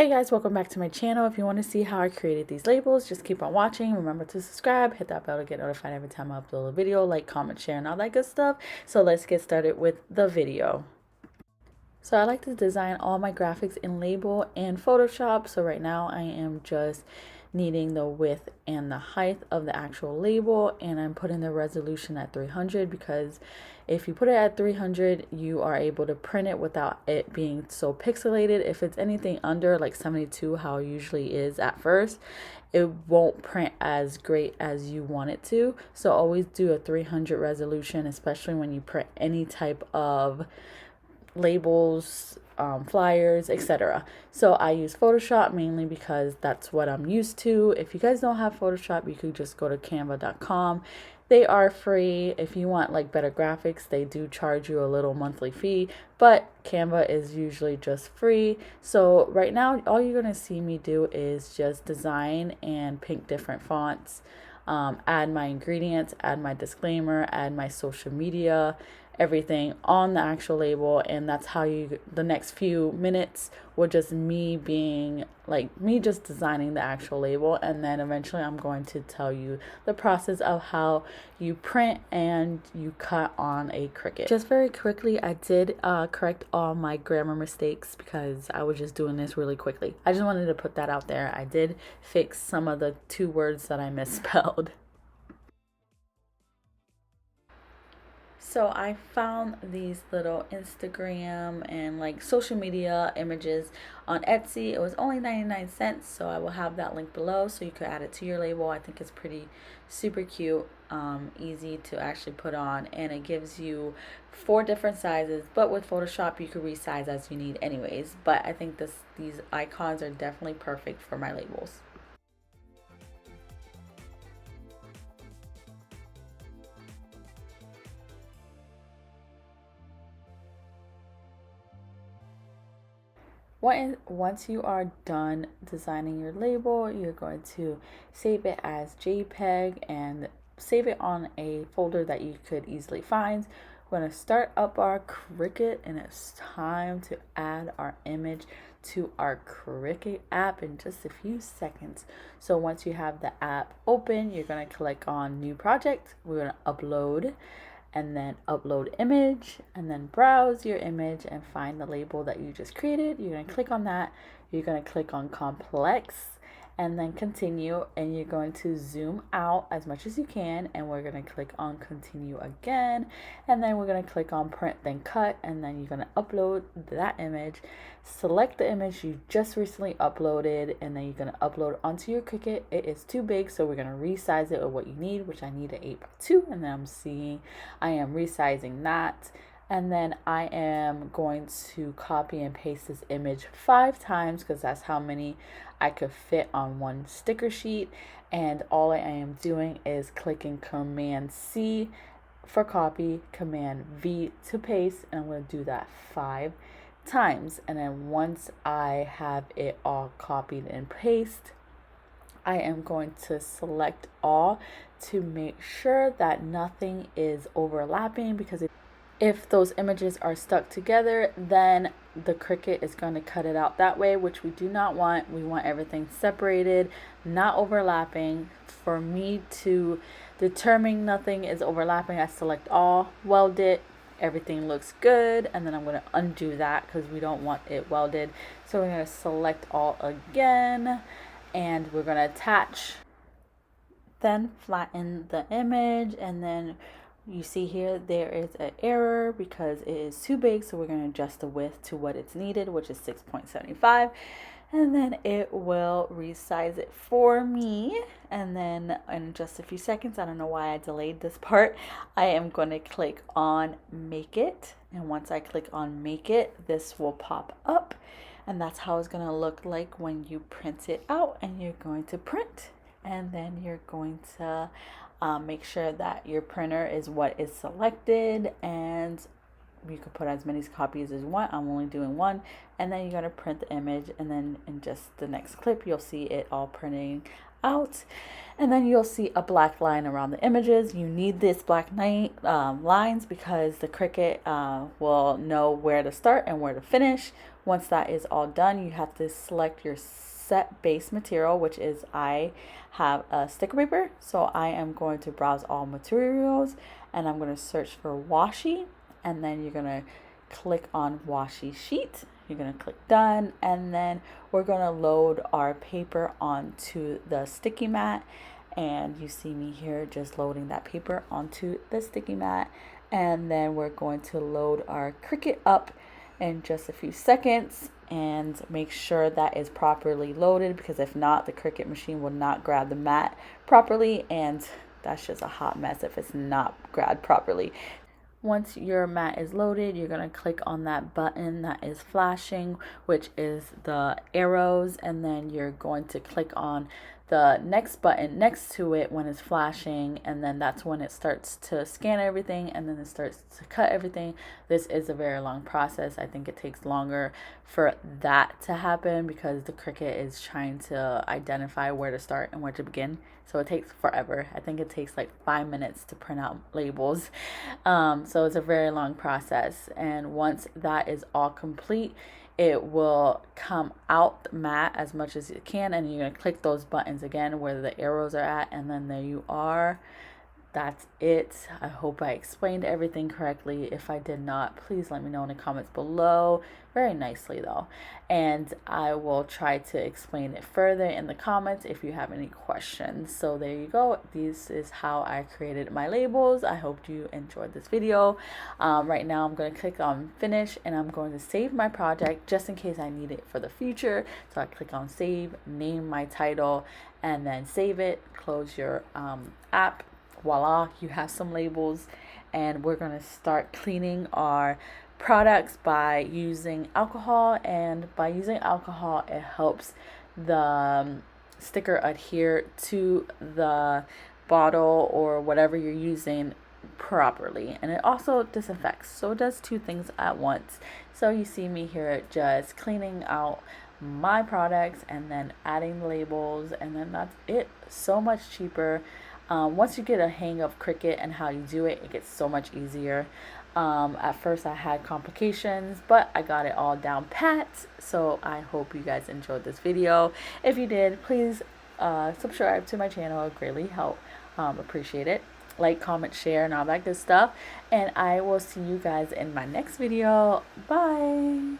Hey guys, welcome back to my channel. If you want to see how I created these labels, just keep on watching. Remember to subscribe, hit that bell to get notified every time I upload a video, like, comment, share, and all that good stuff. So let's get started with the video. So I like to design all my graphics in Label and Photoshop. So right now I am just needing the width and the height of the actual label, and I'm putting the resolution at 300 because if you put it at 300 you are able to print it without it being so pixelated. If it's anything under like 72, how it usually is at first, it won't print as great as you want it to. So always do a 300 resolution, especially when you print any type of labels, flyers, etc. So I use Photoshop mainly because that's what I'm used to. If you guys don't have Photoshop, you could just go to canva.com. They are free. If you want like better graphics, they do charge you a little monthly fee, but Canva is usually just free. So right now all you're going to see me do is just design and pick different fonts, add my ingredients, add my disclaimer, add my social media, everything on the actual label. And that's how the next few minutes were just me being like me just designing the actual label, and then eventually I'm going to tell you the process of how you print and you cut on a Cricut. Just very quickly, I did correct all my grammar mistakes because I was just doing this really quickly. I just wanted to put that out there. I did fix some of the 2 words that I misspelled. So I found these little Instagram and like social media images on Etsy. It was only 99 cents, so I will have that link below so you could add it to your label. I think it's pretty super cute, easy to actually put on, and it gives you 4 different sizes, but with Photoshop you could resize as you need anyways. But I think these icons are definitely perfect for my labels. Once you are done designing your label, you're going to save it as JPEG and save it on a folder that you could easily find. We're going to start up our Cricut, and it's time to add our image to our Cricut app in just a few seconds. So once you have the app open, you're going to click on New Project. We're going to upload, and then upload image, and then browse your image and find the label that you just created. You're going to click on that. You're going to click on complex and then continue, and you're going to zoom out as much as you can, and we're going to click on continue again, and then we're going to click on print then cut, and then you're going to upload that image. Select the image you just recently uploaded, and then you're going to upload onto your Cricut. It is too big, so we're going to resize it with what you need, which I need an 8x2, and then I am resizing that. And then I am going to copy and paste this image 5 times because that's how many I could fit on one sticker sheet. And all I am doing is clicking Command C for copy, Command V to paste, and I'm going to do that 5 times. And then once I have it all copied and pasted, I am going to select all to make sure that nothing is overlapping, because if those images are stuck together, then the Cricut is going to cut it out that way, which we do not want. We want everything separated, not overlapping. For me to determine nothing is overlapping, I select all, weld it, everything looks good, and then I'm going to undo that because we don't want it welded. So we're going to select all again, and we're going to attach, then flatten the image, and then you see here there is an error because it is too big, so we're going to adjust the width to what it's needed, which is 6.75, and then it will resize it for me. And then in just a few seconds, I don't know why I delayed this part, I am going to click on make it, and once I click on make it, this will pop up, and that's how it's going to look like when you print it out. And you're going to print, and then you're going to make sure that your printer is what is selected, and you can put as many copies as you want. I'm only doing 1, and then you're going to print the image, and then in just the next clip you'll see it all printing out, and then you'll see a black line around the images. You need this black lines because the Cricut will know where to start and where to finish Once that is all done, you have to select your set base material, which is, I have a sticker paper, so I am going to browse all materials and I'm going to search for washi, and then you're going to click on washi sheet. You're going to click done, and then we're going to load our paper onto the sticky mat. And you see me here just loading that paper onto the sticky mat, and then we're going to load our Cricut up in just a few seconds and make sure that is properly loaded, because if not, the Cricut machine will not grab the mat properly, and that's just a hot mess if it's not grabbed properly. Once your mat is loaded, you're going to click on that button that is flashing, which is the arrows, and then you're going to click on the next button next to it when it's flashing, and then that's when it starts to scan everything, and then it starts to cut everything. This is a very long process. I think it takes longer for that to happen because the Cricut is trying to identify where to start and where to begin. So it takes forever. I think it takes like 5 minutes to print out labels. So it's a very long process. And once that is all complete, it will come out the mat as much as it can, and you're going to click those buttons again where the arrows are at, and then there you are. That's it. I hope I explained everything correctly. If I did not, please let me know in the comments below. Very nicely though. And I will try to explain it further in the comments if you have any questions. So there you go. This is how I created my labels. I hope you enjoyed this video. Right now I'm going to click on finish, and I'm going to save my project just in case I need it for the future. So I click on save, name my title, and then save it. Close your app. Voila, you have some labels, and we're going to start cleaning our products by using alcohol. And by using alcohol, it helps the sticker adhere to the bottle or whatever you're using properly, and it also disinfects, so it does two things at once. So you see me here just cleaning out my products and then adding labels, and then that's it. So much cheaper. Once you get a hang of Cricut and how you do it, it gets so much easier. At first I had complications, but I got it all down pat. So I hope you guys enjoyed this video. If you did, please subscribe to my channel. It greatly help. Appreciate it. Like, comment, share, and all that good stuff. And I will see you guys in my next video. Bye.